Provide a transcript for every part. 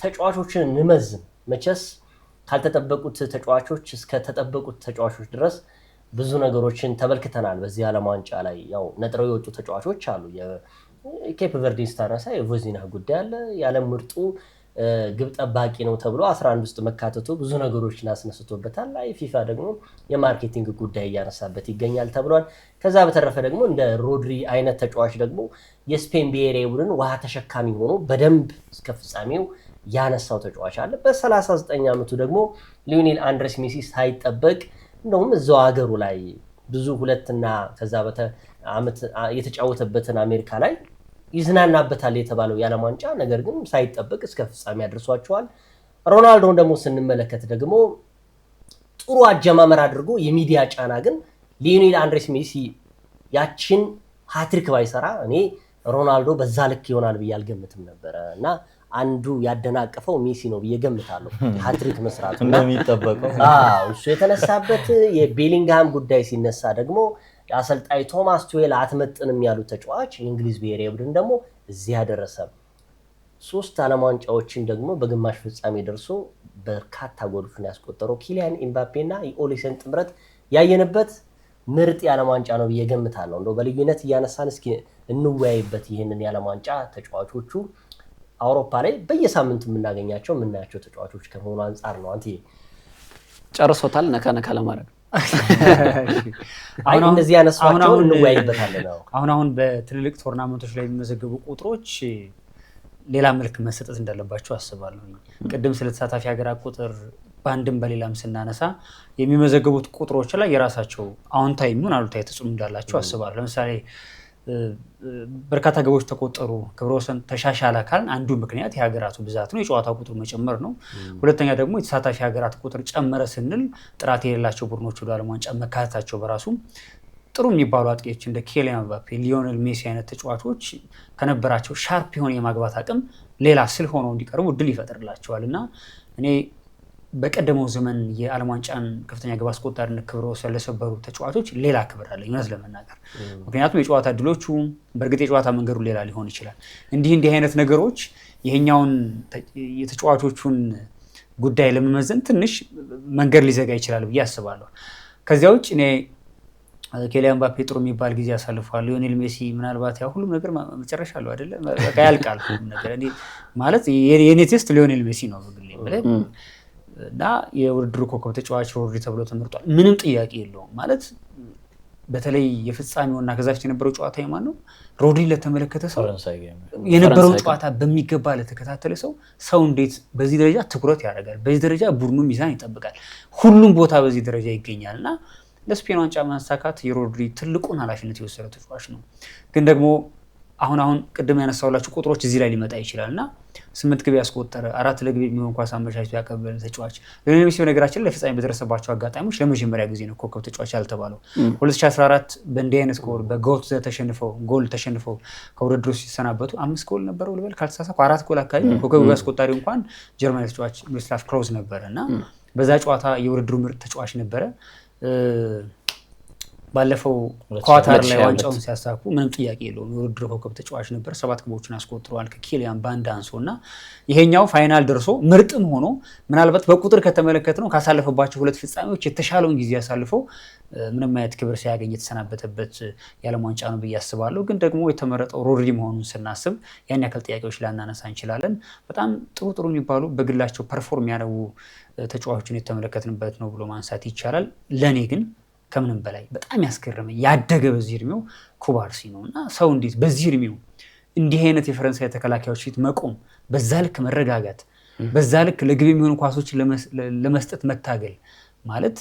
ተጫዋቾችን እንመዝን መቸስ ካልተጠበቁት ተጫዋቾች እስከ ተጠበቁት ተጫዋቾች ድረስ ብዙ ነገሮችን ተመልክተናል በዚህ ዓለም ዋንጫ ላይ ያው ነጥረው የወጡ ተጫዋቾች አሉ የኬፕ ቨርዲ ስታራሳ የቮዚና ጉዳይ አለ የዓለም ምርጡ ግብ ጠባቂ ነው ተብሎ 11 ውስጥ መካተቱ ብዙ ነገሮችን አስነስቶበታል ፊፋ ደግሞ የማርኬቲንግ ጉዳይ ያነሳበት ይገኛል ተብሏል ከዛ በተረፈ ደግሞ እንደ ሮድሪ አይነት ተጫዋች ደግሞ የስፔን ብሔራዊ ቡድን ዋሃ ተሸካሚ ሆኖ በደንብ እስከ ፍጻሜው ያነሳው ተጫዋች አለ በ39 ዓመቱ ደግሞ ሊዮኔል አንድሬስ ሜሲ ሳይጠበቅ እንደውም እዛው ሀገሩ ላይ ብዙ ሁለትና ከዛ ዓመት የተጫወተበትን አሜሪካ ላይ ይዝናናበታል የተባለው የዓለም ዋንጫ ነገር ግን ሳይጠበቅ እስከ ፍጻሜ ያደርሷቸዋል ሮናልዶን ደግሞ ስንመለከት ደግሞ ጥሩ አጀማመር አድርጎ የሚዲያ ጫና ግን ሊዮኔል አንድሬስ ሜሲ ያችን ሃትሪክ ባይሰራ እኔ ሮናልዶ በዛ ልክ ይሆናል ብዬ አልገምትም ነበርና አንዱ ያደናቀፈው ሜሲ ነው ብዬ ገምታለሁ ሃትሪክ መስራቱ እንደሚጠበቀው እሱ የተነሳበት የቤሊንግሃም ጉዳይ ሲነሳ ደግሞ አሰልጣኝ ቶማስ ቱዌል አትመጥንም ያሉት ተጫዋች የእንግሊዝ ብሔራዊ ቡድን ደግሞ እዚህ ያደረሰ 3 ዓለም ዋንጫዎችን ደግሞ በግማሽ ፍጻሜ ደርሶ በርካታ ጎሎችን ያስቆጠረው ኪሊያን ኤምባፔና የኦሊሰን ጥምረት ያየነበት ምርጥ የዓለም ዋንጫ ነው ብዬ ገምታለሁ እንደው በልዩነት እያነሳን እስኪ እንወያይበት ይሄንን የዓለም ዋንጫ ተጫዋቾቹ አውሮፓ ላይ በየሳምንቱ የምናገኛቸው የምናያቸው ተጫዋቾች ከመሆኑ አንፃር ነው አንተ ጨርሶታል ነካ ለማድረግ አሁን እንደዚህ ያነሳቸው እንወያይበታለን አሁን በትልልቅ ቶርናመንቶች ላይ የሚመዘገቡ ቁጥሮች ሌላ መልክ መሰጠት እንዳለባቸው አስባለሁ ቅድም ስለ ተሳታፊ ሀገራት ቁጥር ባንድም በሌላም ስናነሳ የሚመዘገቡት ቁጥሮች ላይ የራሳቸው አዎንታዊ ምን አሉታዊ ተጽዕኖ እንዳላቸው አስባለሁ ለምሳሌ በርካታ ግቦች ተቆጠሩ ክብረ ወሰን ተሻሻለ ካልን አንዱ ምክንያት የሀገራቱ ብዛት ነው የጨዋታ ቁጥር መጨመር ነው ሁለተኛ ደግሞ የተሳታፊ ሀገራት ቁጥር ጨመረ ስንል ጥራት የሌላቸው ቡድኖች ወደ ዓለም ዋንጫ መካተታቸው በራሱ ጥሩ የሚባሉ አጥቂዎች እንደ ኪሊያን ኤምባፔ ሊዮኔል ሜሲ አይነት ተጫዋቾች ከነበራቸው ሻርፕ የሆነ የማግባት አቅም ሌላ ስል ሆነው እንዲቀርቡ እድል ይፈጥርላቸዋልና እኔ በቀደመው ዘመን የዓለም ዋንጫን ከፍተኛ ግብ አስቆጣሪነት ክብረ ወሰን ለሰበሩ ተጫዋቾች ሌላ ክብር አለ ይመስል ለመናገር ምክንያቱም የጨዋታ እድሎቹ በእርግጥ የጨዋታ መንገዱ ሌላ ሊሆን ይችላል እንዲህ አይነት ነገሮች ይሄኛውን የተጫዋቾቹን ጉዳይ ለመመዘን ትንሽ መንገድ ሊዘጋ ይችላል ብዬ አስባለሁ ከዚያ ውጭ እኔ ኪሊያን ኤምባፔ ጥሩ የሚባል ጊዜ ያሳልፋል ሊዮኔል ሜሲ ምናልባት ያው ሁሉም ነገር መጨረሻ አለው አይደለ በቃ ያልቃል ሁሉም ነገር እኔ ማለት የኔ ቴስት ሊዮኔል ሜሲ ነው በግሌ ማለት እና የውድድሩ ኮከብ ተጫዋች ሮድሪ ተብሎ ተመርጧል ምንም ጥያቄ የለውም ማለት በተለይ የፍጻሜውና ከዛ በፊት የነበረው ጨዋታ የማን ነው ሮድሪ ለተመለከተ ሰው የነበረው ጨዋታ በሚገባ ለተከታተለ ሰው እንዴት በዚህ ደረጃ ትኩረት ያደርጋል በዚህ ደረጃ ቡድኑ ሚዛን ይጠብቃል ሁሉም ቦታ በዚህ ደረጃ ይገኛልና ለስፔን ዋንጫ ማሳካት የሮድሪ ትልቁን ኃላፊነት የወሰደ ተጫዋች ነው ግን ደግሞ አሁን ቅድም ያነሳውላችሁ ቁጥሮች እዚህ ላይ ሊመጣ ይችላልና 8 ግብ ያስቆጠረ 4 ለግብ የሚሆን ኳስ አመቻችቶ ያቀበለ ተጫዋች ሊዮኔል ሜሲ ነገራችን ለፍጻሜ በደረሰባቸው አጋጣሚዎች ለመጀመሪያ ጊዜ ነው ኮከብ ተጫዋች ያልተባለው 2014 በእንዲህ አይነት ጎል ተሸንፈው ከውድድሩ ሲሰናበቱ 5 ጎል ነበረው ልበል ካልተሳሳትኩ 4 ጎል አካባቢ ኮከብ ያስቆጣሪው እንኳን ጀርመን ተጫዋች ሚሮስላቭ ክሎዝ ነበርና በዛ ጨዋታ የውድድሩ ምርጥ ተጫዋች ነበረ ባለፈው ኳታር ላይ ዋንጫውን ሲያሳኩ ምንም ጥያቄ የለውም የውድድሩ ኮከብ ተጫዋች ነበር 7 ግቦችን አስቆጥሯል ከኪሊያን ባንዳንሶና ይሄኛው ፋይናል ደርሶ ምርጥም ሆኖ ምናልባት በቁጥር ከተመለከተው ካሳለፈባቸው ሁለት ፍጻሜዎች የተሻለውን ጊዜ ያሳልፈው ምንም አይነት ክብር ሲያገኝ የተሰናበተበት የዓለም ዋንጫ ነው ብዬ አስባለሁ ግን ደግሞ የተመረጠው ሮድሪ መሆኑን ስናስብ ያን ያክል ጥያቄዎች ላናነሳ እንችላለን በጣም ጥሩ የሚባሉ በግላቸው ፐርፎርም ያደረጉ ተጫዋቾችን የተመለከትንበት ነው ብሎ ማንሳት ይቻላል ለኔ ግን ከምንም በላይ በጣም ያስገረመኝ ያደገ በዚህ እድሜው ኩባርሲ ነውና ሰው እንዴት በዚህ እድሜው እንዲህ አይነት የፈረንሳይ ተከላካዮች ፊት መቆም በዛ ልክ መረጋጋት በዛ ልክ ለግብ የሚሆኑ ኳሶችን ለመስጠት መታገል ማለት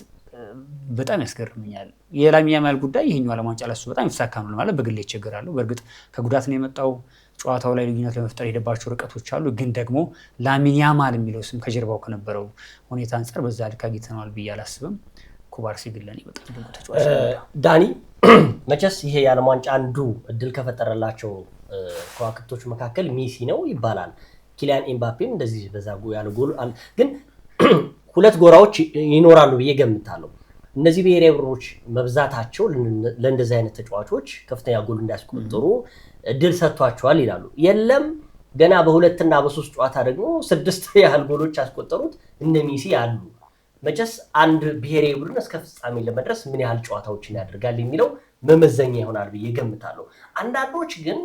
በጣም ያስገርመኛል የላሚን ያማል ጉዳይ ይሄኛው ዓለም ዋንጫ ለሱ በጣም ይሳካ ነው ማለት በግሌ ይቸገራሉ በእርግጥ ከጉዳት ነው የመጣው ጨዋታው ላይ ልዩነት ለመፍጠር የሄደባቸው ርቀቶች አሉ ግን ደግሞ ላሚን ያማል የሚለው ስም ከጀርባው ከነበረው ሁኔታ አንፃር በዛ ልክ አግኝተነዋል ብዬ አላስብም ኩባርሲ ግለኔ በጣም ድንቅ ተጫዋች ዳኒ መቼስ ይሄ የዓለም ዋንጫ አንዱ እድል ከፈጠረላቸው ከዋክብቶች መካከል ሜሲ ነው ይባላል ኪሊያን ኤምባፔም እንደዚህ በዛ ያለ ጎል ግን ሁለት ጎራዎች ይኖራሉ ብዬ ገምታለሁ እነዚህ ብሔራዊ ቡድኖች መብዛታቸው ለእንደዚህ አይነት ተጫዋቾች ከፍተኛ ጎል እንዲያስቆጥሩ እድል ሰጥቷቸዋል ይላሉ የለም ገና በሁለትና በሶስት ጨዋታ ደግሞ 6 ያህል ጎሎች ያስቆጠሩት እነ ሜሲ አሉ። መቼስ አንድ ብሔራዊ ቡድን እስከ ፍጻሜ ለመድረስ ምን ያህል ጨዋታዎችን ያደርጋል የሚለው መመዘኛ ይሆናል ብዬ ገምታለሁ። አንዳንዶች ግን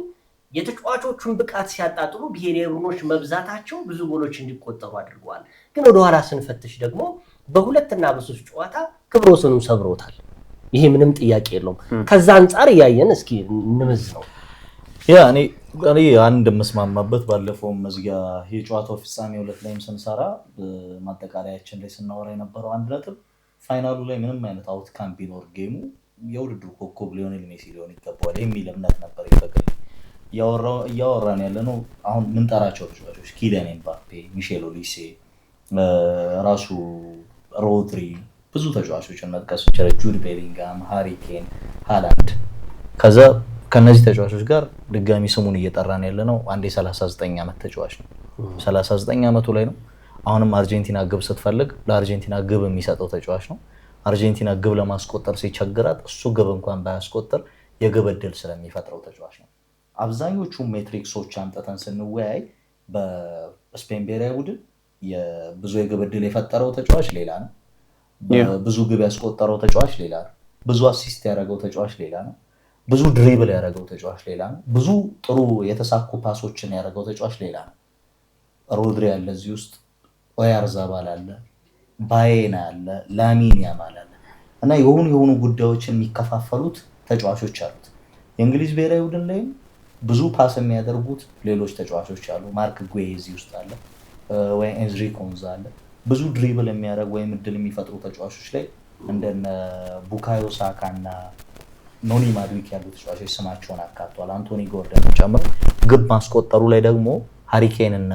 የተጫዋቾቹን ብቃት ሲያጣጥሉ ብሔራዊ ቡድኖች መብዛታቸው ብዙ ጎሎች እንዲቆጠሩ አድርገዋል። ግን ወደኋላ ስንፈትሽ ደግሞ በሁለትና በሶስት ጨዋታ ክብረ ወሰኑን ሰብሮታል። ይሄ ምንም ጥያቄ የለውም። ከዛ አንጻር እያየን እስኪ እንመዝ ነው። ያ እኔ አንድ የምስማማበት ባለፈው መዝጊያ የጨዋታው ፍጻሜ 2 ላይም ስንሰራ ማጠቃለያችን ላይ ስናወራ የነበረው አንድ ነጥብ ፋይናሉ ላይ ምንም አይነት አውትካም ቢኖር ጌሙ የውድድሩ ኮከብ ሊዮኔል ሜሲ ሊሆን ይገባዋል የሚል እምነት ነበር ይፈቀድ እያወራን ያለ ነው። አሁን ምንጠራቸው ተጫዋቾች ኪሊያን ኤምባፔ፣ ሚሼል ኦሊሴ፣ ራሱ ሮድሪ ብዙ ተጫዋቾችን መጥቀስ ይችላል። ጁድ ቤሊንጋም፣ ሃሪ ኬን፣ ሃላንድ ከዛ ከነዚህ ተጫዋቾች ጋር ድጋሚ ስሙን እየጠራን ያለ ነው። አንዴ 39 ዓመት ተጫዋች ነው። 39 ዓመቱ ላይ ነው። አሁንም አርጀንቲና ግብ ስትፈልግ ለአርጀንቲና ግብ የሚሰጠው ተጫዋች ነው። አርጀንቲና ግብ ለማስቆጠር ሲቸግራት እሱ ግብ እንኳን ባያስቆጠር የግብ ዕድል ስለሚፈጥረው ተጫዋች ነው። አብዛኞቹ ሜትሪክሶች አምጥተን ስንወያይ በስፔን ብሔራዊ ቡድን ብዙ የግብ ዕድል የፈጠረው ተጫዋች ሌላ ነው። ብዙ ግብ ያስቆጠረው ተጫዋች ሌላ ነው። ብዙ አሲስት ያደረገው ተጫዋች ሌላ ነው። ብዙ ድሪብል ያደረገው ተጫዋች ሌላ ነው። ብዙ ጥሩ የተሳኩ ፓሶችን ያደረገው ተጫዋች ሌላ ነው። ሮድሪ አለ እዚህ ውስጥ፣ ኦያርዛባል አለ፣ ባዬና አለ፣ ላሚን ያማል አለ እና የሆኑ ጉዳዮችን የሚከፋፈሉት ተጫዋቾች አሉት። የእንግሊዝ ብሔራዊ ቡድን ላይም ብዙ ፓስ የሚያደርጉት ሌሎች ተጫዋቾች አሉ። ማርክ ጉዌ እዚህ ውስጥ አለ ወይ ኤንሪ ኮንዛ አለ። ብዙ ድሪብል የሚያደርጉ ወይም እድል የሚፈጥሩ ተጫዋቾች ላይ እንደነ ቡካዮ ሳካ እና ኖኒ ማድዊክ ያሉ ተጫዋቾች ስማቸውን አካቷል። አንቶኒ ጎርደን ጨምሮ ግብ ማስቆጠሩ ላይ ደግሞ ሃሪ ኬን እና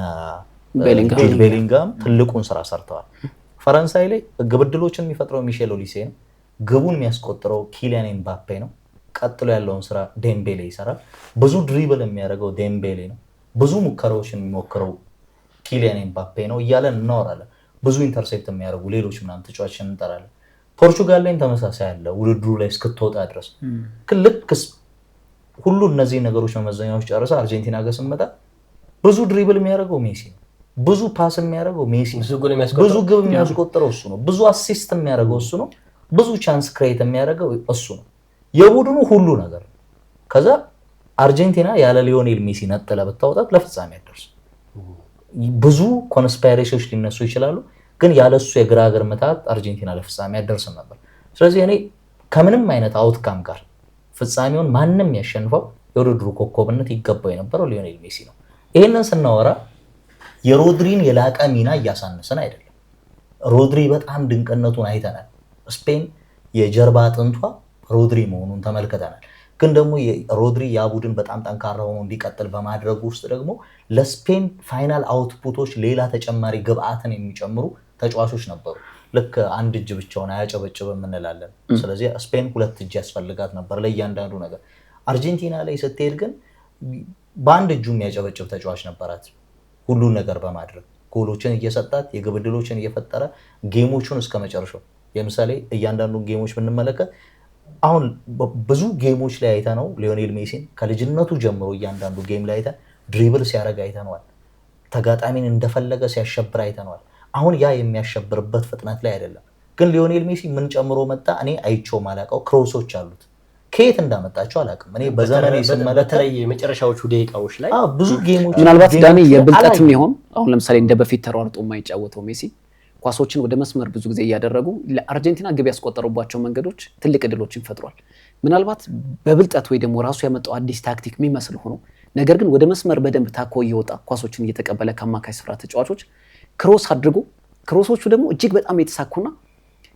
ቤሊንጋም ትልቁን ስራ ሰርተዋል። ፈረንሳይ ላይ ግብ ዕድሎችን የሚፈጥረው ሚሼል ኦሊሴ ነው። ግቡን የሚያስቆጥረው ኪሊያን ኤምባፔ ነው። ቀጥሎ ያለውን ስራ ዴምቤሌ ይሰራል። ብዙ ድሪብል የሚያደርገው ዴምቤሌ ነው። ብዙ ሙከራዎችን የሚሞክረው ኪሊያን ኤምባፔ ነው እያለን እናወራለን። ብዙ ኢንተርሴፕት የሚያደርጉ ሌሎች ምናምን ተጫዋቾችን እንጠራለን። ፖርቹጋል ላይም ተመሳሳይ አለ ውድድሩ ላይ እስክትወጣ ድረስ። ልክ ሁሉ እነዚህ ነገሮች መመዘኛዎች ጨርሰ አርጀንቲና ጋር ስንመጣ ብዙ ድሪብል የሚያደርገው ሜሲ ነው። ብዙ ፓስ የሚያደርገው ሜሲ ነው። ብዙ ግብ የሚያስቆጥረው እሱ ነው። ብዙ አሲስት የሚያደርገው እሱ ነው። ብዙ ቻንስ ክሬት የሚያደርገው እሱ ነው። የቡድኑ ሁሉ ነገር። ከዛ አርጀንቲና ያለ ሊዮኔል ሜሲ ነጥለ ብታወጣት ለፍጻሜ ያደርስ። ብዙ ኮንስፓይሬሽኖች ሊነሱ ይችላሉ፣ ግን ያለሱ የግራ እግር ምታት አርጀንቲና ለፍጻሜ ያደርስም ነበር። ስለዚህ እኔ ከምንም አይነት አውትካም ጋር ፍጻሜውን ማንም ያሸንፈው የውድድሩ ኮከብነት ይገባው የነበረው ሊዮኔል ሜሲ ነው። ይሄንን ስናወራ የሮድሪን የላቀ ሚና እያሳነሰን አይደለም። ሮድሪ በጣም ድንቅነቱን አይተናል። ስፔን የጀርባ አጥንቷ ሮድሪ መሆኑን ተመልክተናል። ግን ደግሞ ሮድሪ ያ ቡድን በጣም ጠንካራ ሆኖ እንዲቀጥል በማድረጉ ውስጥ ደግሞ ለስፔን ፋይናል አውትፑቶች ሌላ ተጨማሪ ግብአትን የሚጨምሩ ተጫዋቾች ነበሩ። ልክ አንድ እጅ ብቻውን አያጨበጭብም እንላለን። ስለዚህ ስፔን 2 እጅ ያስፈልጋት ነበር ለእያንዳንዱ ነገር። አርጀንቲና ላይ ስትሄድ ግን በአንድ እጁ የሚያጨበጭብ ተጫዋች ነበራት፣ ሁሉን ነገር በማድረግ ጎሎችን እየሰጣት የግብ ዕድሎችን እየፈጠረ ጌሞቹን እስከ መጨረሻው። ለምሳሌ እያንዳንዱ ጌሞች ብንመለከት አሁን ብዙ ጌሞች ላይ አይተነው ሊዮኔል ሜሲን ከልጅነቱ ጀምሮ እያንዳንዱ ጌም ላይ አይተን ድሪብል ሲያደርግ አይተነዋል። ተጋጣሚን እንደፈለገ ሲያሸብር አይተነዋል። አሁን ያ የሚያሸብርበት ፍጥነት ላይ አይደለም። ግን ሊዮኔል ሜሲ ምን ጨምሮ መጣ? እኔ አይቼው ማላውቀው ክሮሶች አሉት። ከየት እንዳመጣቸው አላውቅም። እኔ በዘመኔ ስመለከት በተለይ የመጨረሻዎቹ ደቂቃዎች ላይ ብዙ ጌሞች ምናልባት ዳኒ የብልጠትም ይሆን አሁን ለምሳሌ እንደ በፊት ተሯርጦ የማይጫወተው ሜሲ ኳሶችን ወደ መስመር ብዙ ጊዜ እያደረጉ ለአርጀንቲና ግብ ያስቆጠሩባቸው መንገዶች ትልቅ ዕድሎችን ፈጥሯል። ምናልባት በብልጠት ወይ ደግሞ ራሱ ያመጣው አዲስ ታክቲክ የሚመስል ሆኖ ነገር ግን ወደ መስመር በደንብ ታኮ እየወጣ ኳሶችን እየተቀበለ ከአማካይ ስፍራ ተጫዋቾች ክሮስ አድርጎ ክሮሶቹ ደግሞ እጅግ በጣም የተሳኩና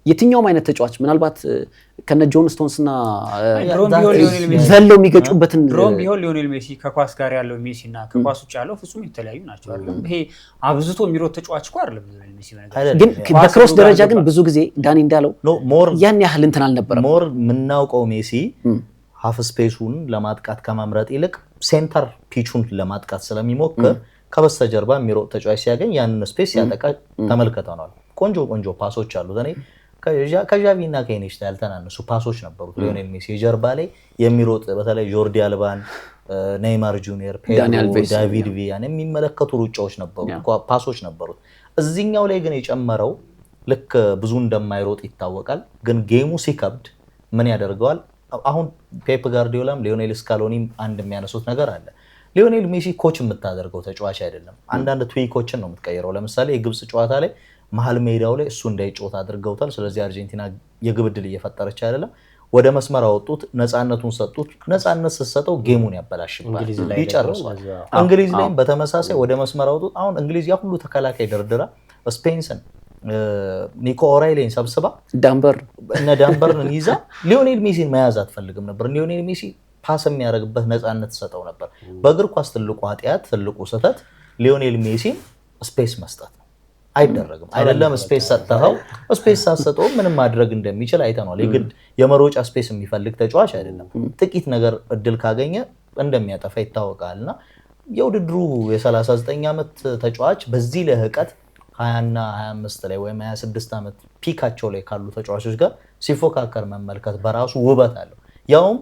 የትኛውም አይነት ተጫዋች ምናልባት ከነ ጆን ስቶንስ እና ዘለው የሚገጩበትን ድሮም ቢሆን ሊዮኔል ሜሲ ከኳስ ጋር ያለው ሜሲ እና ከኳስ ውጭ ያለው ፍጹም የተለያዩ ናቸው አይደል? ይሄ አብዝቶ የሚሮጥ ተጫዋች እኮ አይደለም ሊዮኔል ሜሲ ማለት ግን በክሮስ ደረጃ ግን ብዙ ጊዜ ዳኒ እንዳለው ያን ያህል እንትን አልነበረም። ሞር የምናውቀው ሜሲ ሃፍ ስፔሱን ለማጥቃት ከማምረጥ ይልቅ ሴንተር ፒቹን ለማጥቃት ስለሚሞክር ከበስተጀርባ የሚሮጥ ተጫዋች ሲያገኝ ያንን ስፔስ ሲያጠቃ ተመልክተናል። ቆንጆ ፓሶች አሉት። እኔ ከዣቪ እና ከኢኒየስታ ያልተናነሱ ፓሶች ነበሩት ሊዮኔል ሜሲ የጀርባ ላይ የሚሮጥ በተለይ ጆርዲ አልባን ኔይማር ጁኒየር ፔድሮ ዳቪድ ቪያን የሚመለከቱ ሩጫዎች ነበሩ ፓሶች ነበሩት እዚህኛው ላይ ግን የጨመረው ልክ ብዙ እንደማይሮጥ ይታወቃል ግን ጌሙ ሲከብድ ምን ያደርገዋል አሁን ፔፕ ጋርዲዮላም ሊዮኔል ስካሎኒም አንድ የሚያነሱት ነገር አለ ሊዮኔል ሜሲ ኮች የምታደርገው ተጫዋች አይደለም አንዳንድ ትዊኮችን ነው የምትቀይረው ለምሳሌ የግብጽ ጨዋታ ላይ መሃል ሜዳው ላይ እሱ እንዳይጫወት አድርገውታል ስለዚህ አርጀንቲና የግብ ዕድል እየፈጠረች አይደለም ወደ መስመር አወጡት ነፃነቱን ሰጡት ነፃነት ስትሰጠው ጌሙን ያበላሽባል ይጨርሳል እንግሊዝ ላይ በተመሳሳይ ወደ መስመር አወጡት አሁን እንግሊዝ ያ ሁሉ ተከላካይ ደርድራ ስፔንስን ኒኮ ኦራይሌን ሰብስባ ዳምበርን ይዛ ሊዮኔል ሜሲን መያዝ አትፈልግም ነበር ሊዮኔል ሜሲ ፓስ የሚያደርግበት ነፃነት ተሰጠው ነበር በእግር ኳስ ትልቁ ኃጢያት ትልቁ ስህተት ሊዮኔል ሜሲን ስፔስ መስጠት ነው አይደረግም አይደለም ስፔስ ሰጥተው ስፔስ ሳሰጠው ምንም ማድረግ እንደሚችል አይተናል የግድ የመሮጫ ስፔስ የሚፈልግ ተጫዋች አይደለም ጥቂት ነገር እድል ካገኘ እንደሚያጠፋ ይታወቃልና የውድድሩ የ39 ዓመት ተጫዋች በዚህ ለህቀት 20 እና 25 ላይ ወይም 26 ዓመት ፒካቸው ላይ ካሉ ተጫዋቾች ጋር ሲፎካከር መመልከት በራሱ ውበት አለው ያውም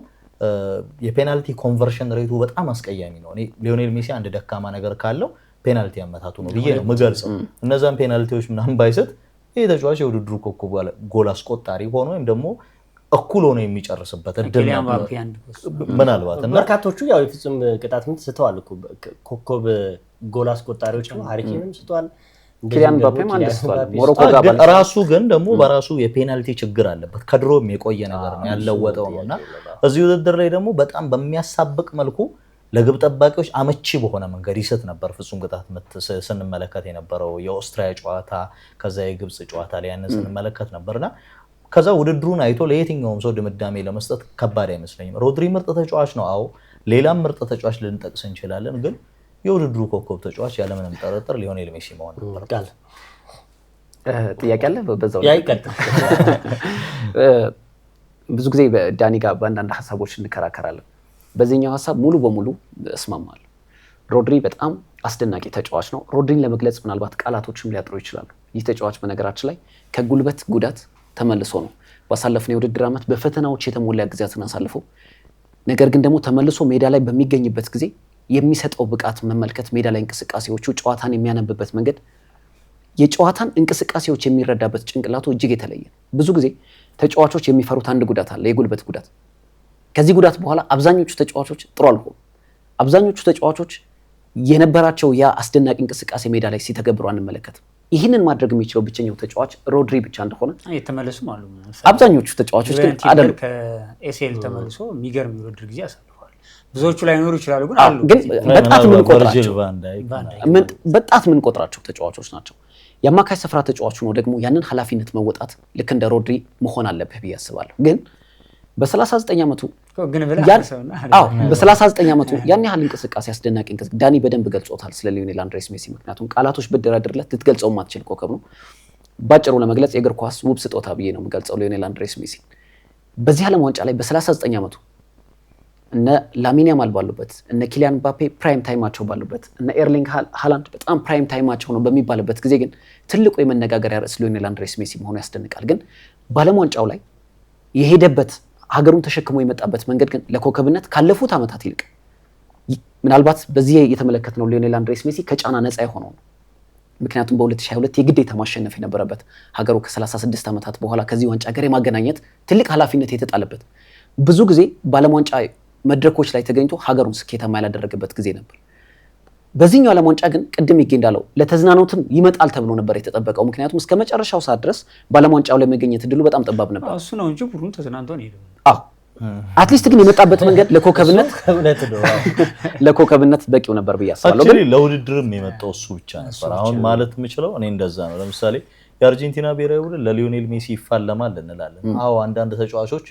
የፔናልቲ ኮንቨርሽን ሬቱ በጣም አስቀያሚ ነው ሊዮኔል ሜሲ አንድ ደካማ ነገር ካለው ፔናልቲ ያመታቱ ነው ብዬ ነው ምገልጸው እነዛን ፔናልቲዎች ምናምን ባይሰጥ ይሄ ተጫዋች የውድድሩ ኮከብ ጎል አስቆጣሪ ሆኖ ወይም ደግሞ እኩል ሆኖ የሚጨርስበት እድል ምናልባት እና በርካቶቹ ያው የፍጹም ቅጣት ምት ስተዋል እኮ ኮከብ ጎል አስቆጣሪዎች ነው ሃሪ ኬንም ስተዋል ኪሊያን ምባፔም አንደስቷል ሞሮኮ ጋር ራሱ ግን ደግሞ በራሱ የፔናልቲ ችግር አለበት ከድሮም የቆየ ነገር ነው ያለወጠው ነውና እዚህ ውድድር ላይ ደግሞ በጣም በሚያሳብቅ መልኩ ለግብ ጠባቂዎች አመቺ በሆነ መንገድ ይሰጥ ነበር ፍጹም ቅጣት ምት ስንመለከት የነበረው የኦስትሪያ ጨዋታ ከዛ የግብጽ ጨዋታ ላይ ያንን ስንመለከት ነበርና ከዛ ውድድሩን አይቶ ለየትኛውም ሰው ድምዳሜ ለመስጠት ከባድ አይመስለኝም ሮድሪ ምርጥ ተጫዋች ነው አዎ ሌላም ምርጥ ተጫዋች ልንጠቅስ እንችላለን ግን የውድድሩ ኮከብ ተጫዋች ያለምንም ጥርጥር ሊዮኔል ሜሲ መሆን ነበር ጥያቄ አለ በዛው ያይቀጥል ብዙ ጊዜ በዳኒ ጋር በአንዳንድ ሀሳቦች እንከራከራለን በዚህኛው ሀሳብ ሙሉ በሙሉ እስማማለሁ ሮድሪ በጣም አስደናቂ ተጫዋች ነው ሮድሪን ለመግለጽ ምናልባት ቃላቶችም ሊያጥሩ ይችላሉ ይህ ተጫዋች በነገራችን ላይ ከጉልበት ጉዳት ተመልሶ ነው ባሳለፍነው የውድድር ዓመት በፈተናዎች የተሞላ ጊዜያትን አሳልፎ ነገር ግን ደግሞ ተመልሶ ሜዳ ላይ በሚገኝበት ጊዜ የሚሰጠው ብቃት መመልከት ሜዳ ላይ እንቅስቃሴዎቹ ጨዋታን የሚያነብበት መንገድ የጨዋታን እንቅስቃሴዎች የሚረዳበት ጭንቅላቱ እጅግ የተለየ ብዙ ጊዜ ተጫዋቾች የሚፈሩት አንድ ጉዳት አለ የጉልበት ጉዳት ከዚህ ጉዳት በኋላ አብዛኞቹ ተጫዋቾች ጥሩ አልሆኑ አብዛኞቹ ተጫዋቾች የነበራቸው ያ አስደናቂ እንቅስቃሴ ሜዳ ላይ ሲተገብሩ አንመለከትም ይህንን ማድረግ የሚችለው ብቸኛው ተጫዋች ሮድሪ ብቻ እንደሆነ የተመለሱም አሉ አብዛኞቹ ተጫዋቾች ግን አይደሉም ከኤሲኤል ተመልሶ የሚገርም የውድድር ጊዜ አሳልፈዋል ብዙዎቹ ላይ ኖሩ ይችላሉ ግን አሉ ግን በጣት ምን ቆጥራቸው ተጫዋቾች ናቸው የአማካይ ስፍራ ተጫዋቹ ነው ደግሞ ያንን ኃላፊነት መወጣት ልክ እንደ ሮድሪ መሆን አለበት ብዬ አስባለሁ ግን በ39 ዓመቱ በ39 ዓመቱ ያን ያህል እንቅስቃሴ አስደናቂ እንቅስቃሴ ዳኒ በደንብ ገልጾታል ስለ ሊዮኔል አንድሬስ ሜሲ ምክንያቱም ቃላቶች ብደረድርለት ልትገልጸው ማትችል ኮከብ ነው ባጭሩ ለመግለጽ የእግር ኳስ ውብ ስጦታ ብዬ ነው የምገልጸው ሊዮኔል አንድሬስ ሜሲ በዚህ ዓለም ዋንጫ ላይ በ39 ዓመቱ እነ ላሚን ያማል ባሉበት እነ ኪሊያን ምባፔ ፕራይም ታይማቸው ባሉበት እነ ኤርሊንግ ሃላንድ በጣም ፕራይም ታይማቸው ነው በሚባልበት ጊዜ ግን ትልቁ የመነጋገሪያ ርዕስ ሊዮኔል አንድሬስ ሜሲ መሆኑ ያስደንቃል ግን በዓለም ዋንጫው ላይ የሄደበት ሀገሩን ተሸክሞ የመጣበት መንገድ ግን ለኮከብነት ካለፉት ዓመታት ይልቅ ምናልባት በዚህ የተመለከትነው ሊዮኔል አንድሬስ ሜሲ ከጫና ነፃ የሆነው ነው ምክንያቱም በ2022 የግዴታ ማሸነፍ የነበረበት ሀገሩ ከ36 ዓመታት በኋላ ከዚህ ዋንጫ ጋር የማገናኘት ትልቅ ኃላፊነት የተጣለበት ብዙ ጊዜ በዓለም ዋንጫ መድረኮች ላይ ተገኝቶ ሀገሩን ስኬታማ ያላደረገበት ጊዜ ነበር በዚህኛው ዓለም ዋንጫ ግን ቅድም ይገኝ እንዳለው ለተዝናኖትም ይመጣል ተብሎ ነበር የተጠበቀው ምክንያቱም እስከ መጨረሻው ሰዓት ድረስ በዓለም ዋንጫው ላይ መገኘት እድሉ በጣም ጠባብ ነበር እሱ ነው እንጂ ቡድኑ ተዝናንቶ ነው ሄደው አትሊስት ግን የመጣበት መንገድ ለኮከብነት በቂው ነበር ብዬ አስባለሁ ግን ለውድድርም የመጣው እሱ ብቻ ነበር አሁን ማለት የምችለው እኔ እንደዛ ነው ለምሳሌ የአርጀንቲና ብሔራዊ ቡድን ለሊዮኔል ሜሲ ይፋለማል እንላለን አዎ አንዳንድ ተጫዋቾች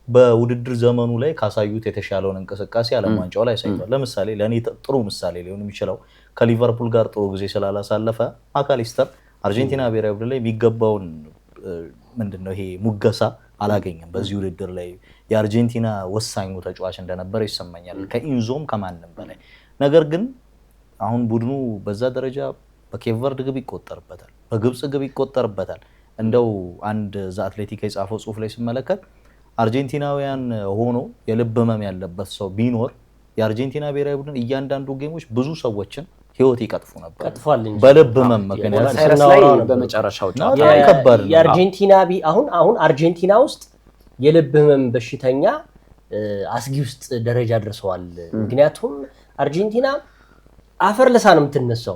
በውድድር ዘመኑ ላይ ካሳዩት የተሻለውን እንቅስቃሴ ዓለም ዋንጫው ላይ ሳይቷል ለምሳሌ ለኔ ጥሩ ምሳሌ ሊሆን የሚችለው ከሊቨርፑል ጋር ጥሩ ጊዜ ስላላሳለፈ ማካሊስተር አርጀንቲና ብሔራዊ ቡድን ላይ የሚገባውን ምንድነው ይሄ ሙገሳ አላገኘም በዚህ ውድድር ላይ የአርጀንቲና ወሳኙ ተጫዋች እንደነበር ይሰማኛል ከኢንዞም ከማንም በላይ ነገር ግን አሁን ቡድኑ በዛ ደረጃ በኬቨርድ ግብ ይቆጠርበታል በግብጽ ግብ ይቆጠርበታል እንደው አንድ ዘ አትሌቲክ የጻፈው ጽሁፍ ላይ ስመለከት አርጀንቲናውያን ሆኖ የልብ ህመም ያለበት ሰው ቢኖር የአርጀንቲና ብሔራዊ ቡድን እያንዳንዱ ጌሞች ብዙ ሰዎችን ህይወት ይቀጥፉ ነበር በልብ ህመም ምክንያት። በመጨረሻው የአርጀንቲና አሁን አርጀንቲና ውስጥ የልብ ህመም በሽተኛ አስጊ ውስጥ ደረጃ ደርሰዋል። ምክንያቱም አርጀንቲና አፈር ለሳ ነው የምትነሳው።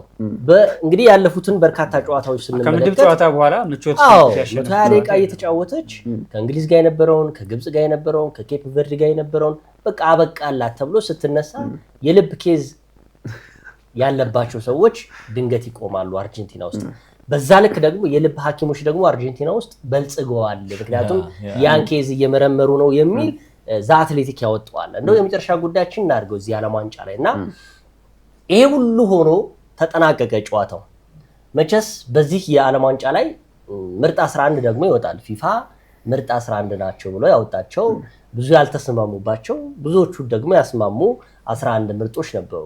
እንግዲህ ያለፉትን በርካታ ጨዋታዎች ስንመለከት ከምድብ ጨዋታ በኋላ ምቾት ያሸነፈ ደቂቃ እየተጫወተች ከእንግሊዝ ጋር የነበረውን ከግብጽ ጋር የነበረውን ከኬፕ ቨርድ ጋር የነበረውን በቃ አበቃላት ተብሎ ስትነሳ የልብ ኬዝ ያለባቸው ሰዎች ድንገት ይቆማሉ አርጀንቲና ውስጥ። በዛ ልክ ደግሞ የልብ ሐኪሞች ደግሞ አርጀንቲና ውስጥ በልጽገዋል። ምክንያቱም ያን ኬዝ እየመረመሩ ነው የሚል ዘ አትሌቲክ ያወጣዋል። እንደው የመጨረሻ ጉዳያችን እናድርገው እዚህ ዓለም ዋንጫ ላይ እና ይሄ ሁሉ ሆኖ ተጠናቀቀ ጨዋታው። መቼስ በዚህ የዓለም ዋንጫ ላይ ምርጥ 11 ደግሞ ይወጣል። ፊፋ ምርጥ 11 ናቸው ብሎ ያወጣቸው ብዙ ያልተስማሙባቸው ብዙዎቹ ደግሞ ያስማሙ 11 ምርጦች ነበሩ።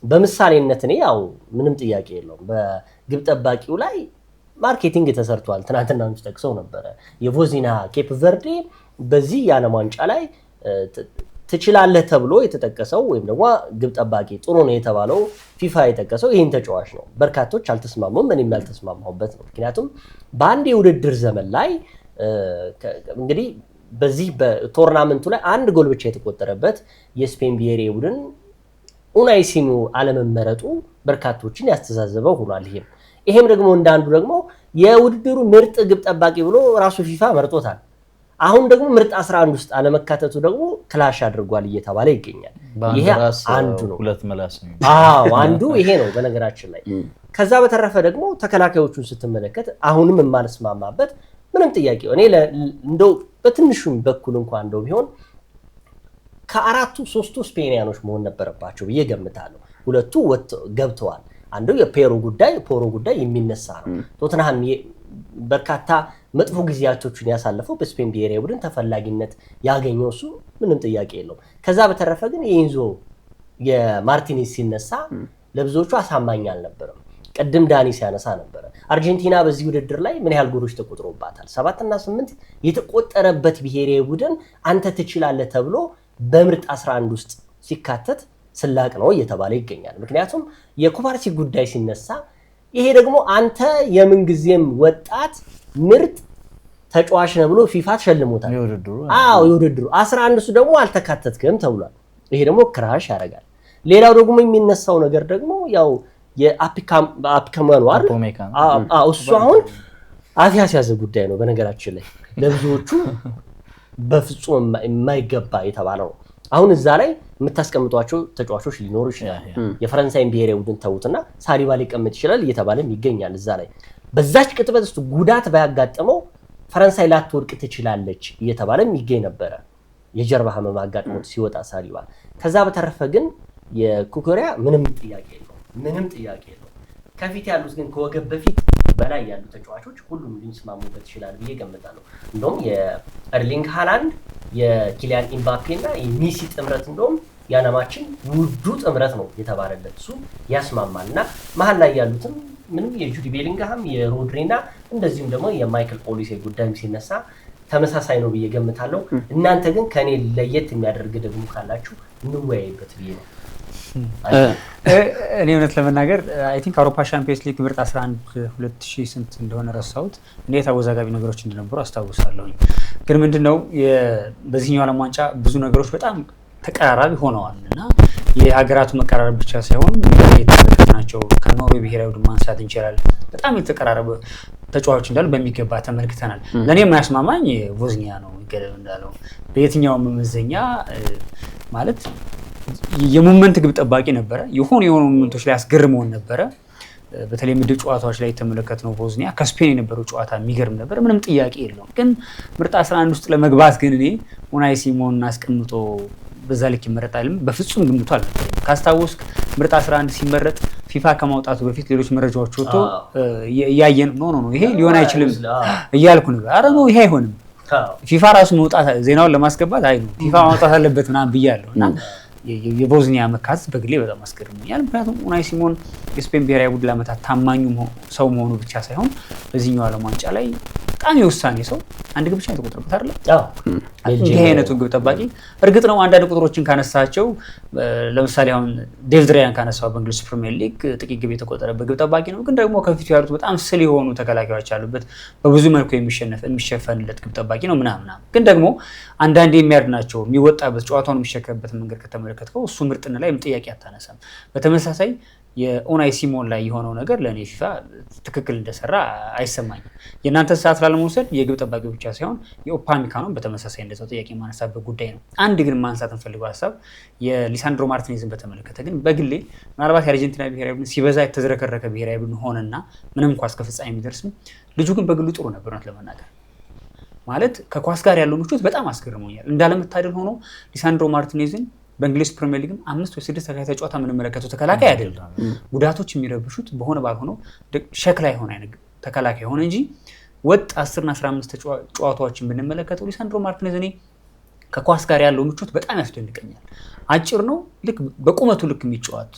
በምሳሌነት እኔ ያው ምንም ጥያቄ የለውም በግብ ጠባቂው ላይ ማርኬቲንግ ተሰርቷል። ትናንትና ተጠቅሰው ነበረ የቮዚና ኬፕ ቨርዴ በዚህ የዓለም ዋንጫ ላይ ትችላለህ ተብሎ የተጠቀሰው ወይም ደግሞ ግብ ጠባቂ ጥሩ ነው የተባለው ፊፋ የጠቀሰው ይህን ተጫዋች ነው። በርካቶች አልተስማሙም፣ እኔም ያልተስማማሁበት ነው። ምክንያቱም በአንድ የውድድር ዘመን ላይ እንግዲህ በዚህ በቶርናመንቱ ላይ አንድ ጎል ብቻ የተቆጠረበት የስፔን ብሔራዊ ቡድን ኡናይ ሲሞኔ አለመመረጡ በርካቶችን ያስተዛዘበው ሆኗል። ይሄም ደግሞ እንዳንዱ ደግሞ የውድድሩ ምርጥ ግብ ጠባቂ ብሎ ራሱ ፊፋ መርጦታል። አሁን ደግሞ ምርጥ 11 ውስጥ አለመካተቱ ደግሞ ክላሽ አድርጓል እየተባለ ይገኛል። ይሄ አንዱ ነው። ሁለት መላስ ነው። አንዱ ይሄ ነው በነገራችን ላይ። ከዛ በተረፈ ደግሞ ተከላካዮቹን ስትመለከት አሁንም የማልስማማበት ምንም ጥያቄ እኔ እንደው በትንሹም በኩል እንኳን እንደው ቢሆን ከአራቱ 3ቱ ስፔኒያኖች መሆን ነበረባቸው ብዬ ገምታለሁ። 2ቱ ገብተዋል። አንዱ የፔሮ ጉዳይ የሚነሳ ነው። ቶተንሃም በርካታ መጥፎ ጊዜያቶችን ያሳለፈው በስፔን ብሔራዊ ቡድን ተፈላጊነት ያገኘው እሱ ምንም ጥያቄ የለውም። ከዛ በተረፈ ግን የኢንዞ የማርቲኔዝ ሲነሳ ለብዙዎቹ አሳማኝ አልነበረም። ቅድም ዳኒ ሲያነሳ ነበረ አርጀንቲና በዚህ ውድድር ላይ ምን ያህል ጎሎች ተቆጥሮባታል? 7 እና 8 የተቆጠረበት ብሔራዊ ቡድን አንተ ትችላለህ ተብሎ በምርጥ 11 ውስጥ ሲካተት ስላቅ ነው እየተባለ ይገኛል። ምክንያቱም የኩባርሲ ጉዳይ ሲነሳ ይሄ ደግሞ አንተ የምንጊዜም ወጣት ምርጥ ተጫዋች ነው ብሎ ፊፋ ተሸልሞታል። የውድድሩ 11 እሱ ደግሞ አልተካተትክም ተብሏል። ይሄ ደግሞ ክራሽ ያደርጋል። ሌላው ደግሞ የሚነሳው ነገር ደግሞ ያው የአፒካማኑ እሱ አሁን አፍ ያስያዘ ጉዳይ ነው። በነገራችን ላይ ለብዙዎቹ በፍጹም የማይገባ የተባለው ነው። አሁን እዛ ላይ የምታስቀምጧቸው ተጫዋቾች ሊኖሩ ይችላል። የፈረንሳይን ብሔራዊ ቡድን ተውትና ሳሊባ ሊቀመጥ ይችላል እየተባለም ይገኛል። እዛ ላይ በዛች ቅጥበት ውስጥ ጉዳት ባያጋጥመው ፈረንሳይ ላትወድቅ ትችላለች እየተባለም ይገኝ ነበረ። የጀርባ ህመም አጋጥሞት ሲወጣ ሳሊባ። ከዛ በተረፈ ግን የኩኩሪያ ምንም ጥያቄ የለው። ከፊት ያሉት ግን ከወገብ በፊት በላይ ያሉ ተጫዋቾች ሁሉም ሊስማሙበት ይችላል ብዬ ገምታለሁ። እንደውም የኤርሊንግ ሃላንድ የኪሊያን ኢምባፔ እና የሜሲ ጥምረት እንደውም የዓለማችን ውዱ ጥምረት ነው የተባለለት እሱ ያስማማል። እና መሀል ላይ ያሉትም ምንም የጁዲ ቤሊንግሃም የሮድሪና እንደዚሁም ደግሞ የማይክል ኦሊሴ ጉዳይም ሲነሳ ተመሳሳይ ነው ብዬ ገምታለሁ። እናንተ ግን ከኔ ለየት የሚያደርግ ደግሞ ካላችሁ እንወያይበት ብዬ ነው። እኔ እውነት ለመናገር አይ ቲንክ አውሮፓ ሻምፒዮንስ ሊግ ምርጥ 11 2000 ስንት እንደሆነ ረሳሁት። እንዴት አወዛጋቢ ነገሮች እንደነበሩ አስታውሳለሁ። ግን ምንድነው በዚህኛው ዓለም ዋንጫ ብዙ ነገሮች በጣም ተቀራራቢ ሆነዋል እና የሀገራቱ መቀራረብ ብቻ ሳይሆን የተመለከትናቸው ከኖርዌይ ብሔራዊ ቡድን ማንሳት እንችላለን። በጣም የተቀራረበ ተጫዋቾች እንዳሉ በሚገባ ተመልክተናል። ለእኔ የማያስማማኝ ቮዝኒያ ነው። ገደብ እንዳለው በየትኛውም መመዘኛ ማለት የሞመንት ግብ ጠባቂ ነበረ። የሆኑ ሞመንቶች ላይ አስገርመውን ነበረ። በተለይ ምድብ ጨዋታዎች ላይ የተመለከትነው ቮዝኒያ ከስፔን የነበረው ጨዋታ የሚገርም ነበር፣ ምንም ጥያቄ የለውም። ግን ምርጥ 11 ውስጥ ለመግባት ግን እኔ ኡናይ ሲሞኔን አስቀምጦ በዛ ልክ ይመረጣል በፍጹም ግምቱ አልነበረም። ካስታወስክ ምርጥ 11 ሲመረጥ ፊፋ ከማውጣቱ በፊት ሌሎች መረጃዎች ወጥቶ እያየን ነው ይሄ ሊሆን አይችልም እያልኩ ነበር። አረ ነው ይሄ አይሆንም፣ ፊፋ ራሱ መውጣት ዜናውን ለማስገባት አይ ነው ፊፋ ማውጣት አለበት ምናምን ብያለሁ። እና የቦዝኒያ መካተት በግሌ በጣም አስገርሞኛል። ምክንያቱም ኡናይ ሲሞኔ የስፔን ብሔራዊ ቡድን ለዓመታት ታማኙ ሰው መሆኑ ብቻ ሳይሆን በዚህኛው ዓለም ዋንጫ ላይ በጣም የውሳኔ ሰው አንድ ግብ ብቻ የተቆጠረበት አይደል? አዎ እንዲህ አይነቱ ግብ ጠባቂ እርግጥ ነው አንዳንድ ቁጥሮችን ካነሳቸው ለምሳሌ አሁን ዴቪድ ራያን ካነሳው በእንግሊዝ ፕሪሚየር ሊግ ጥቂት ግብ የተቆጠረበት ግብ ጠባቂ ነው። ግን ደግሞ ከፊቱ ያሉት በጣም ስል የሆኑ ተከላካዮች ያሉበት በብዙ መልኩ የሚሸፈንለት ግብ ጠባቂ ነው ምናምን። ግን ደግሞ አንዳንዴ የሚያድናቸው የሚወጣበት ጨዋታውን የሚሸከምበት መንገድ ከተመለከትከው እሱ ምርጥና ላይ ጥያቄ አታነሳም። በተመሳሳይ የኡናይ ሲሞን ላይ የሆነው ነገር ለእኔ ፊፋ ትክክል እንደሰራ አይሰማኝም። የእናንተ ሰዓት ላለመውሰድ የግብ ጠባቂ ብቻ ሳይሆን የኡፓሜካኖን በተመሳሳይ እንደዛው ጥያቄ ማነሳበት ጉዳይ ነው። አንድ ግን ማንሳት እንፈልገው ሀሳብ የሊሳንድሮ ማርቲኔዝን በተመለከተ ግን በግሌ ምናልባት የአርጀንቲና ብሔራዊ ቡድን ሲበዛ የተዝረከረከ ብሔራዊ ቡድን ሆነና ምንም እንኳ እስከ ፍጻሜ የሚደርስም ልጁ ግን በግሉ ጥሩ ነበር ለመናገር ማለት ከኳስ ጋር ያለው ምቾት በጣም አስገርሞኛል። እንዳለመታደል ሆኖ ሊሳንድሮ ማርቲኔዝን በእንግሊዝ ፕሪሚየር ሊግም 5 ወይ 6 ተከታታይ ጨዋታ የምንመለከተው ተከላካይ አይደለም። ጉዳቶች የሚረብሹት በሆነ ባልሆነው ሸክላ የሆነ አይነት ተከላካይ ሆነ እንጂ ወጥ 10 እና 15 ጨዋታዎችን ብንመለከተው ሊሳንድሮ ማርቲኔዝ እኔ ከኳስ ጋር ያለው ምቾት በጣም ያስደንቀኛል። አጭር ነው፣ ልክ በቁመቱ ልክ የሚጫወት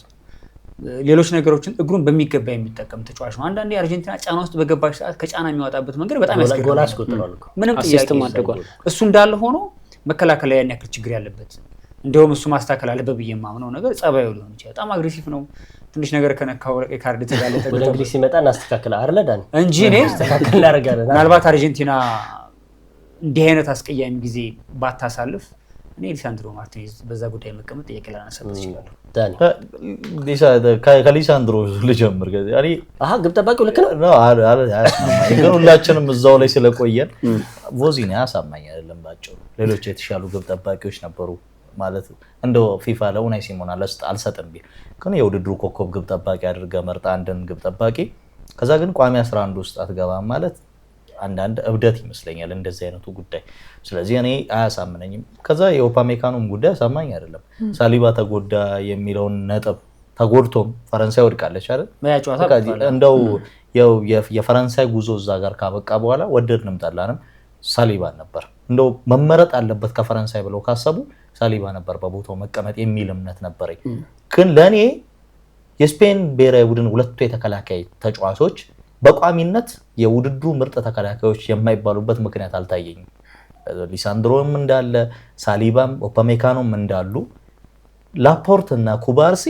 ሌሎች ነገሮችን እግሩን በሚገባ የሚጠቀም ተጫዋች ነው። አንዳንዴ አርጀንቲና ጫና ውስጥ በገባች ሰዓት ከጫና የሚወጣበት መንገድ በጣም ያስገርማል። ምንም ጥያቄ እሱ እንዳለ ሆኖ መከላከል ላይ ያን ያክል ችግር ያለበት እንደውም እሱ ማስተካከል አለበት ብዬ የማምነው ነገር ጸባዩ ሊሆን ይችላል። በጣም አግሬሲቭ ነው። ትንሽ ነገር ከነካው ካርድ ተጋለጠ ወደ እንግሊዝ ሲመጣ እናስተካክል አይደል ዳን እንጂ እኔ እናስተካክል እናደርጋለን። ምናልባት አርጀንቲና እንዲህ አይነት አስቀያሚ ጊዜ ባታሳልፍ እኔ ሊሳንድሮ ማርቲኔዝ በዛ ጉዳይ መቀመጥ ጥያቄ ላነሳበት ይችላል። ዳኒ ከሊሳንድሮ ልጀምር። ግብ ጠባቂው ልክ ነው ግን ሁላችንም እዛው ላይ ስለቆየን ቮዚኒ አሳማኝ አይደለም ባጭሩ። ሌሎች የተሻሉ ግብ ጠባቂዎች ነበሩ ማለት እንደው ፊፋ ለኡናይ ሲሞን አልሰጥም ቢል ግን የውድድሩ ኮከብ ግብ ጠባቂ አድርገህ መርጣ አንድን ግብ ጠባቂ ከዛ ግን ቋሚ 11 ውስጥ አትገባም ማለት አንዳንድ እብደት ይመስለኛል እንደዚህ አይነቱ ጉዳይ። ስለዚህ እኔ አያሳምነኝም። ከዛ የኡፓሜካኖም ጉዳይ አሳማኝ አይደለም። ሳሊባ ተጎዳ የሚለውን ነጥብ ተጎድቶም ፈረንሳይ ወድቃለች አይደል? እንደው የፈረንሳይ ጉዞ እዛ ጋር ካበቃ በኋላ ወደድንም ጠላንም ሳሊባ ነበር እንደው መመረጥ አለበት ከፈረንሳይ ብለው ካሰቡ ሳሊባ ነበር በቦታው መቀመጥ የሚል እምነት ነበረኝ። ግን ለኔ የስፔን ብሔራዊ ቡድን ሁለቱ የተከላካይ ተጫዋቾች በቋሚነት የውድድሩ ምርጥ ተከላካዮች የማይባሉበት ምክንያት አልታየኝም። ሊሳንድሮም እንዳለ ሳሊባም ኡፓሜካኖም እንዳሉ ላፖርት እና ኩባርሲ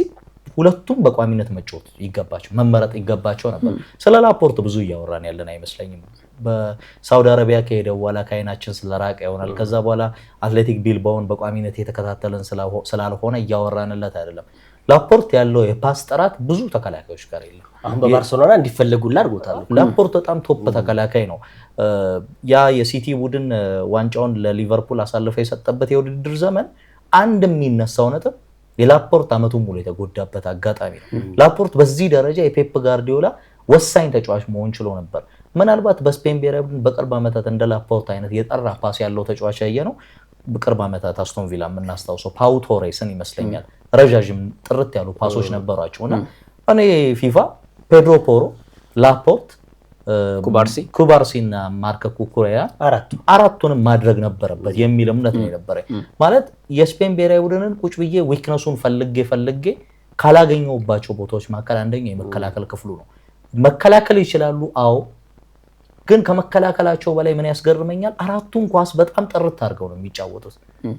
ሁለቱም በቋሚነት መጫወት ይገባቸው መመረጥ ይገባቸው ነበር። ስለ ላፖርት ብዙ እያወራን ያለን አይመስለኝም። በሳውዲ አረቢያ ከሄደ በኋላ ከአይናችን ስለራቀ ይሆናል። ከዛ በኋላ አትሌቲክ ቢልባውን በቋሚነት የተከታተለን ስላልሆነ እያወራንለት አይደለም። ላፖርት ያለው የፓስ ጥራት ብዙ ተከላካዮች ጋር የለም። አሁን በባርሴሎና እንዲፈለጉላ አድርጎታል። ላፖርት በጣም ቶፕ ተከላካይ ነው። ያ የሲቲ ቡድን ዋንጫውን ለሊቨርፑል አሳልፎ የሰጠበት የውድድር ዘመን አንድ የሚነሳው ነጥብ የላፖርት አመቱን ሙሉ የተጎዳበት አጋጣሚ ነው። ላፖርት በዚህ ደረጃ የፔፕ ጋርዲዮላ ወሳኝ ተጫዋች መሆን ችሎ ነበር። ምናልባት በስፔን ብሔራዊ ቡድን በቅርብ ዓመታት እንደ ላፖርት አይነት የጠራ ፓስ ያለው ተጫዋች ያየነው በቅርብ ዓመታት አስቶን ቪላ የምናስታውሰው ፓው ቶሬስን ይመስለኛል። ረዣዥም ጥርት ያሉ ፓሶች ነበሯቸውና እኔ ፊፋ ፔድሮ ፖሮ፣ ላፖርት፣ ኩባርሲ እና ማርክ ኩኩሬያ አራቱንም ማድረግ ነበረበት የሚል እምነት ነው የነበረኝ። ማለት የስፔን ብሔራዊ ቡድንን ቁጭ ብዬ ዊክነሱን ፈልጌ ካላገኘሁባቸው ቦታዎች መካከል አንደኛው የመከላከል ክፍሉ ነው። መከላከል ይችላሉ፣ አዎ። ግን ከመከላከላቸው በላይ ምን ያስገርመኛል፣ አራቱን ኳስ በጣም ጥርት አድርገው ነው የሚጫወቱት።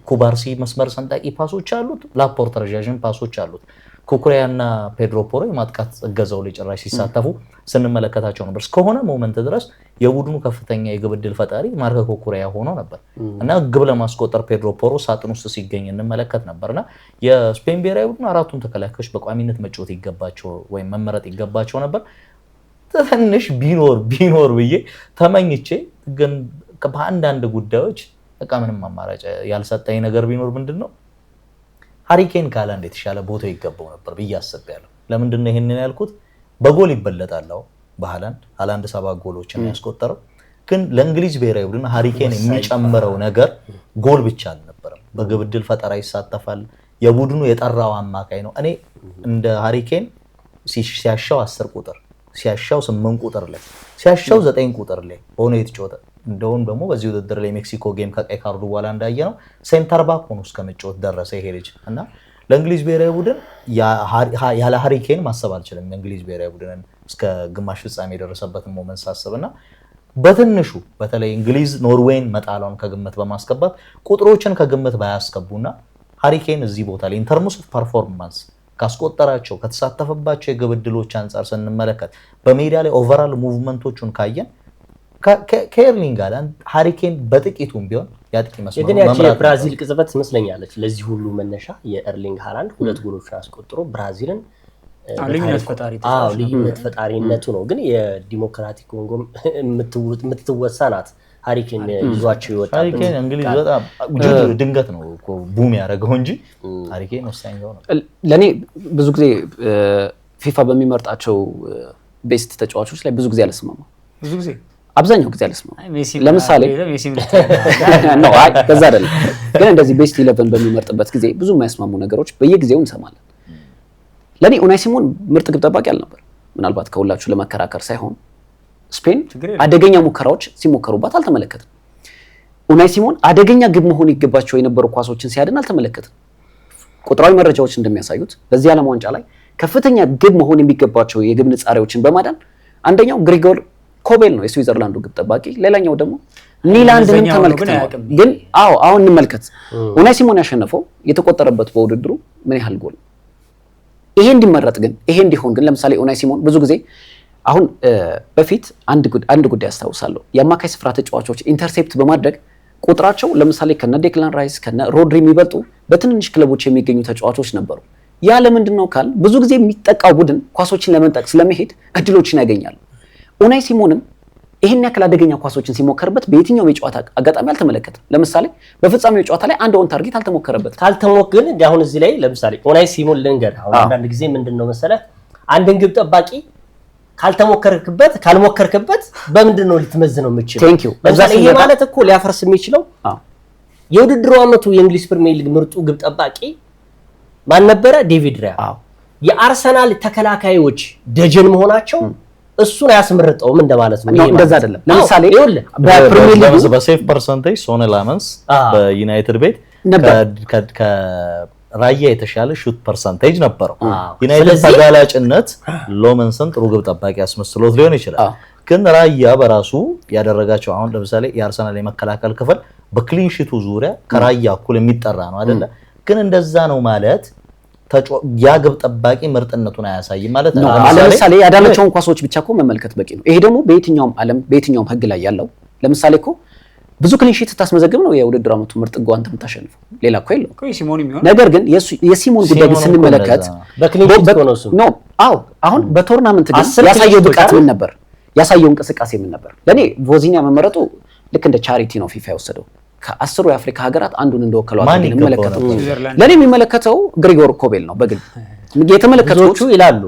ኩባርሲ መስመር ሰንጣቂ ፓሶች አሉት፣ ላፖርት ረዣዥም ፓሶች አሉት። ኩኩሬያና ፔድሮ ፖሮ የማጥቃት እገዛው ላይ ጭራሽ ሲሳተፉ ስንመለከታቸው ነበር። እስከሆነ ሞመንት ድረስ የቡድኑ ከፍተኛ የግብ ዕድል ፈጣሪ ማርክ ኩኩሬያ ሆኖ ነበር እና ግብ ለማስቆጠር ፔድሮ ፖሮ ሳጥን ውስጥ ሲገኝ እንመለከት ነበርና የስፔን ብሔራዊ ቡድን አራቱን ተከላካዮች በቋሚነት መጫወት ይገባቸው ወይም መመረጥ ይገባቸው ነበር። ትንሽ ቢኖር ብዬ ተመኝቼ ግን በአንዳንድ ጉዳዮች በቃ ምንም አማራጭ ያልሰጠኝ ነገር ቢኖር ምንድነው ሃሪኬን ከሃላንድ የተሻለ ቦታ ይገባው ነበር ብዬ አስቤያለሁ። ለምንድነው ይሄንን ያልኩት? በጎል ይበለጣል ሃላንድ 7 ጎሎችን ያስቆጠረው። ግን ለእንግሊዝ ብሔራዊ ቡድን ሃሪኬን የሚጨምረው ነገር ጎል ብቻ አልነበረም። በግብ ዕድል ፈጠራ ይሳተፋል። የቡድኑ የጠራው አማካይ ነው። እኔ እንደ ሃሪኬን ሲያሻው 10 ቁጥር ሲያሻው 8 ቁጥር ላይ ሲያሻው 9 ቁጥር ላይ ሆኖ የተጫወተ እንደውም ደግሞ በዚህ ውድድር ላይ ሜክሲኮ ጌም ከቀይ ካርዱ በኋላ እንዳየነው ሴንተር ባክ ሆኖ እስከመጫወት ደረሰ ይሄ ልጅ እና ለእንግሊዝ ብሔራዊ ቡድን ያለ ሃሪኬን ማሰብ አልችልም። የእንግሊዝ ብሔራዊ ቡድንን እስከ ግማሽ ፍጻሜ የደረሰበትን ሞመንት ሳስብና በትንሹ በተለይ እንግሊዝ ኖርዌይን መጣሏን ከግምት በማስገባት ቁጥሮችን ከግምት ባያስገቡና ሃሪኬን እዚህ ቦታ ላይ ኢንተርምስ ኦፍ ፐርፎርማንስ ካስቆጠራቸው ከተሳተፈባቸው የግብ ዕድሎች አንጻር ስንመለከት በሜዳ ላይ ኦቨራል ሙቭመንቶቹን ካየን ከኤርሊንግ ሃላንድ ሃሪኬን በጥቂቱም ቢሆን ያጥቂ መስመር ግን ያቺ የብራዚል ቅጽበት ትመስለኛለች ለዚህ ሁሉ መነሻ የኤርሊንግ ሃላንድ 2 ጎሎችን አስቆጥሮ ብራዚልን ልዩነት ፈጣሪነቱ ነው። ግን የዲሞክራቲክ ኮንጎም የምትወሳ ናት። ሃሪኬን ይዟቸው ይወጣል። ሃሪኬን እንግሊዝ በጣም ድንገት ነው እኮ ቡም ያደረገው እንጂ ሃሪኬን ወሳኝ ነው። ለኔ ብዙ ጊዜ ፊፋ በሚመርጣቸው ቤስት ተጫዋቾች ላይ ብዙ ጊዜ አልስማማም። ብዙ ጊዜ አብዛኛው ጊዜ አልስማማም። ለምሳሌ ነው አይ ከዛ አይደለም። ግን እንደዚህ ቤስት 11 በሚመርጥበት ጊዜ ብዙ የማይስማሙ ነገሮች በየጊዜው እንሰማለን። ለኔ ኡናይ ሲሞን ምርጥ ግብ ጠባቂ አልነበር። ምናልባት ከሁላችሁ ለመከራከር ሳይሆን ስፔን አደገኛ ሙከራዎች ሲሞከሩባት አልተመለከትም። ኡናይ ሲሞን አደገኛ ግብ መሆን ይገባቸው የነበሩ ኳሶችን ሲያድን አልተመለከትም። ቁጥራዊ መረጃዎች እንደሚያሳዩት በዚህ ዓለም ዋንጫ ላይ ከፍተኛ ግብ መሆን የሚገባቸው የግብ ንጻሬዎችን በማዳን አንደኛው ግሪጎር ኮቤል ነው የስዊዘርላንዱ ግብ ጠባቂ፣ ሌላኛው ደግሞ ኒላንድንም ተመልክተናል። ግን አሁን እንመልከት። ኡናይ ሲሞን ያሸነፈው የተቆጠረበት በውድድሩ ምን ያህል ጎል ይሄ እንዲመረጥ ግን ይሄ እንዲሆን ግን ለምሳሌ ኡናይ ሲሞን ብዙ ጊዜ አሁን በፊት አንድ ጉዳይ አስታውሳለሁ። የአማካይ ስፍራ ተጫዋቾች ኢንተርሴፕት በማድረግ ቁጥራቸው ለምሳሌ ከነ ዴክላን ራይስ ከነ ሮድሪ የሚበልጡ በትንንሽ ክለቦች የሚገኙ ተጫዋቾች ነበሩ። ያ ለምንድን ነው ካል ብዙ ጊዜ የሚጠቃው ቡድን ኳሶችን ለመንጠቅ ስለመሄድ እድሎችን ያገኛሉ። ኡናይ ሲሞንም ይሄን ያክል አደገኛ ኳሶችን ሲሞከርበት በየትኛው የጨዋታ አጋጣሚ አልተመለከተም። ለምሳሌ በፍጻሜው ጨዋታ ላይ አንድ ኦን ታርጌት አልተሞከረበት። ካልተሞከረ ግን አሁን እዚህ ላይ ለምሳሌ ኡናይ ሲሞን ልንገር አሁን አንዳንድ ጊዜ ምንድነው መሰለህ አንድን ግብ ጠባቂ ካልሞከርክበት በምንድነው ልትመዝነው የምትችለው? ለምሳሌ ይሄ ማለት እኮ ሊያፈርስ የሚችለው የውድድሩ ዓመቱ የእንግሊዝ ፕሪሚየር ሊግ ምርጡ ግብ ጠባቂ ማን ነበረ? ዴቪድ ራያ። የአርሰናል ተከላካዮች ደጀን መሆናቸው እሱን አያስመርጠውም እንደማለት ነው። እንደዛ አይደለም። ለምሳሌ በፕሪሚየር ሊግ በሴፍ ፐርሰንቴጅ ሶኔ ላመንስ በዩናይትድ ቤት ከራያ የተሻለ ሹት ፐርሰንቴጅ ነበረው። ዩናይትድ ተጋላጭነት ሎመንሰን ጥሩ ግብ ጠባቂ ያስመስሎት ሊሆን ይችላል። ግን ራያ በራሱ ያደረጋቸው አሁን ለምሳሌ የአርሰናል የመከላከል ክፍል በክሊን ሺቱ ዙሪያ ከራያ እኩል የሚጠራ ነው አይደለ? ግን እንደዛ ነው ማለት ያ ግብ ጠባቂ ምርጥነቱን አያሳይም ማለት ነው። ለምሳሌ ያዳናቸውን ኳሶች ብቻ እኮ መመልከት በቂ ነው። ይሄ ደግሞ በየትኛውም ዓለም በየትኛውም ህግ ላይ ያለው ለምሳሌ እኮ ብዙ ክሊን ሺት ታስመዘግብ ነው የውድድር ዓመቱ ምርጥ ጓንት የምታሸንፈው ሌላ እኮ የለውም። ነገር ግን የሲሞን ጉዳይ ግን ስንመለከት በክሊን ሺት ሆኖ ነው። አሁን በቶርናመንት ግን ያሳየው ብቃት ምን ነበር? ያሳየው እንቅስቃሴ ምን ነበር? ለኔ ቮዚኒያ መመረጡ ልክ እንደ ቻሪቲ ነው ፊፋ የወሰደው። ከ10 የአፍሪካ ሀገራት አንዱን እንደወከለው የሚመለከተው ለኔ የሚመለከተው ግሪጎር ኮቤል ነው። በግል የተመለከቱት ይላሉ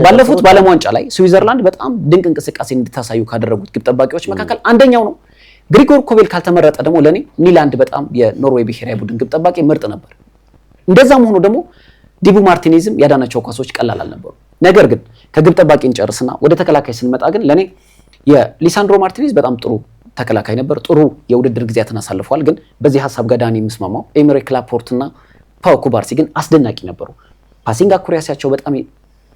ባለፉት በዓለም ዋንጫ ላይ ስዊዘርላንድ በጣም ድንቅ እንቅስቃሴ እንድታሳዩ ካደረጉት ግብ ጠባቂዎች መካከል አንደኛው ነው። ግሪጎር ኮቤል ካልተመረጠ ደግሞ ለኔ ኒላንድ በጣም የኖርዌይ ብሔራዊ ቡድን ግብ ጠባቂ ምርጥ ነበር። እንደዛም ሆኖ ደግሞ ዲቡ ማርቲኔዝም ያዳናቸው ኳሶች ቀላል አልነበሩ። ነገር ግን ከግብ ጠባቂ እንጨርስና ወደ ተከላካይ ስንመጣ ግን ለኔ የሊሳንድሮ ማርቲኔዝ በጣም ጥሩ ተከላካይ ነበር። ጥሩ የውድድር ጊዜያትን አሳልፏል። ግን በዚህ ሐሳብ ጋር ዳኒ የሚስማማው ኤሜሪክ ላፖርትና ፓው ኩባርሲ ግን አስደናቂ ነበሩ። ፓሲንግ አኩሪያሲያቸው በጣም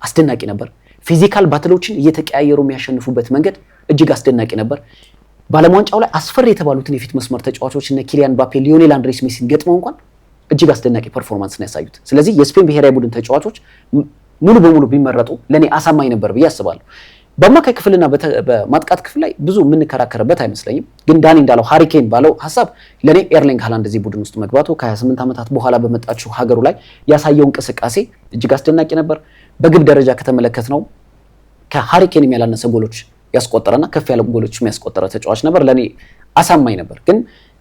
አስደናቂ ነበር። ፊዚካል ባትሎችን እየተቀያየሩ የሚያሸንፉበት መንገድ እጅግ አስደናቂ ነበር። በዓለም ዋንጫው ላይ አስፈሪ የተባሉትን የፊት መስመር ተጫዋቾች እነ ኪሊያን ምባፔ፣ ሊዮኔል አንድሬስ ሜሲን ገጥመው እንኳን እጅግ አስደናቂ ፐርፎርማንስን ያሳዩት። ስለዚህ የስፔን ብሔራዊ ቡድን ተጫዋቾች ሙሉ በሙሉ ቢመረጡ ለኔ አሳማኝ ነበር ብዬ አስባለሁ። በአማካይ ክፍልና በማጥቃት ክፍል ላይ ብዙ የምንከራከርበት አይመስለኝም። ግን ዳኒ እንዳለው ሃሪኬን ባለው ሐሳብ ለኔ ኤርሊንግ ሃላንድ እዚህ ቡድን ውስጥ መግባቱ ከ28 ዓመታት በኋላ በመጣችው ሀገሩ ላይ ያሳየው እንቅስቃሴ እጅግ አስደናቂ ነበር። በግብ ደረጃ ከተመለከትነው ከሃሪኬን ያላነሰ ጎሎች ያስቆጠረና ከፍ ያለ ጎሎች የሚያስቆጠረ ተጫዋች ነበር። ለኔ አሳማኝ ነበር። ግን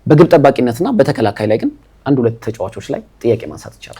በግብ ጠባቂነትና በተከላካይ ላይ ግን አንድ ሁለት ተጫዋቾች ላይ ጥያቄ ማንሳት ይቻላል።